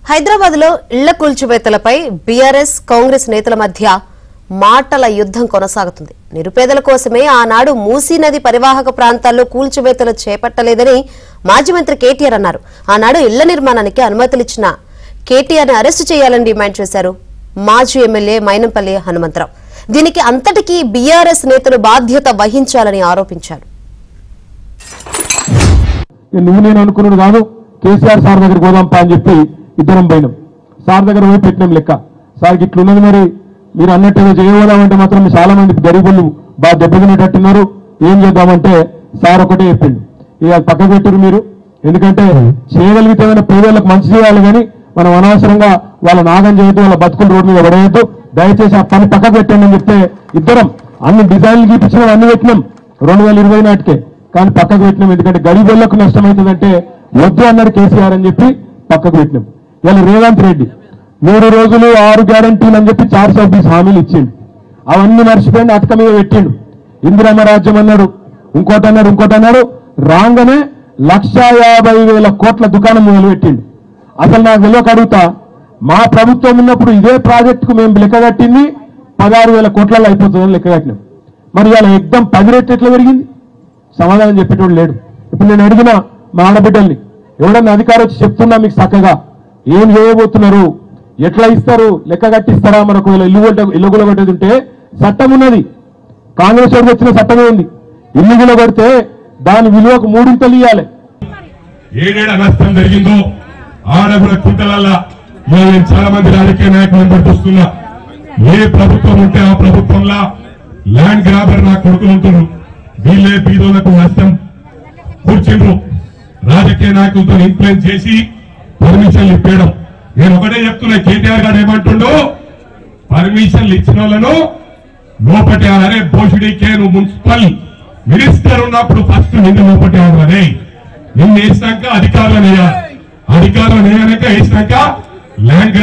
హైదరాబాద్ లో ఇళ్ల కూల్చివేతలపై బీఆర్ఎస్ కాంగ్రెస్ నేతల మధ్య మాటల యుద్ధం కొనసాగుతుంది. నిరుపేదల కోసమే ఆనాడు మూసీ నది పరివాహక ప్రాంతాల్లో కూల్చివేతలు చేపట్టలేదని మాజీ మంత్రి కేటీఆర్ అన్నారు. ఆనాడు ఇళ్ల నిర్మాణానికి అనుమతులిచ్చిన కేటీఆర్ ని అరెస్టు చేయాలని డిమాండ్ చేశారు మాజీ ఎమ్మెల్యే మైనంపల్లి హనుమంతరావు. దీనికి అంతటికీ బీఆర్ఎస్ నేతలు బాధ్యత వహించాలని ఆరోపించారు. కేసీఆర్ సార్ దగ్గర పోదాంపా అని చెప్పి ఇద్దరం పోయినాం. సార్ దగ్గర పోయి పెట్టినాం లెక్క. సార్కి ఇట్లున్నది, మరి మీరు అన్నట్టుగా చేయబోదామంటే మాత్రం చాలా మంది గరీబులు బాగా దెబ్బతినేటట్టున్నారు, ఏం చేద్దామంటే సార్ ఒకటే చెప్పిండు, ఇక పక్క పెట్టరు మీరు, ఎందుకంటే చేయగలిగితే పేదలకు మంచి చేయాలి, కానీ మనం అనవసరంగా వాళ్ళ నాగం చేయొద్దు, వాళ్ళ బతుకులు రోడ్డు మీద పడేయద్దు, దయచేసి ఆ పని పక్కకు పెట్టండి అని చెప్తే ఇద్దరం అన్ని డిజైన్లు గీపించినాం, అన్ని పెట్టినాం 2020 నాటికే. కానీ పక్కకు పెట్టినాం, ఎందుకంటే గరీబులకు నష్టమవుతుందంటే వద్దు అన్నారు కేసీఆర్ అని చెప్పి పక్కకు పెట్టినాం. ఇలా రేవంత్ రెడ్డి 3 రోజులు 6 గ్యారంటీలు అని చెప్పి 420 హామీలు ఇచ్చిండు, అవన్నీ మర్చిపోయింది, అటక మీద పెట్టిండు. ఇందిరమ్మ రాజ్యం అన్నాడు, ఇంకోటి అన్నాడు, రాగానే 1,50,000 కోట్ల దుకాణం మొదలు పెట్టిండు. అసలు నాకు తెలియక అడుగుతా, మా ప్రభుత్వం ఉన్నప్పుడు ఇదే ప్రాజెక్టుకు మేము లెక్క కట్టింది 16,000 కోట్లలో అయిపోతుందని లెక్క కట్టినాం. మరి ఇలా ఎగ్దం 10 రెట్లు ఎట్లా పెరిగింది? సమాధానం చెప్పేటోడు లేడు. ఇప్పుడు నేను అడిగిన మా ఆడబిడ్డల్ని, ఎవడన్నా అధికారం వచ్చి చెప్తున్నా మీకు చక్కగా ఏం చేయబోతున్నారు, ఎట్లా ఇస్తారు, లెక్క కట్టిస్తారా, మనకు ఇల్లు కొట్టేది ఉంటే చట్టం ఉన్నది, కాంగ్రెస్ వాడికి వచ్చిన చట్టమే ఉంది, ఇల్లు కొడితే దాని విలువకు 3 ఇంతలు ఇవ్వాలి. ఏడేడ నష్టం జరిగిందో ఆడగుల కుంటలల్లా నేను చాలా మంది రాజకీయ నాయకులను పట్టుస్తున్నా. ఏ ప్రభుత్వం ఉంటే ఆ ప్రభుత్వంలో ల్యాండ్ గ్రాబర్ నా కొడుకులు ఉంటున్నారు, వీళ్ళే బీదోళ్లకు నష్టం కూర్చుండ్రు, రాజకీయ నాయకులతో ఇన్ఫ్లుయెన్స్ చేసి పర్మిషన్లు ఇప్పేయడం. నేను ఒకటే చెప్తున్నా, కేటీఆర్ గారు ఏమంటుండో, పర్మిషన్లు ఇచ్చిన వాళ్ళను లోపటేయాలనే భోషుడికే, నువ్వు మున్సిపల్ మినిస్టర్ ఉన్నప్పుడు ఫస్ట్ నిన్ను లోపటేయాలనే, నిన్ను వేసినాక అధికారులను వేయాలి, అధికారులను వేయనాక వేసినాక ల్యాండ్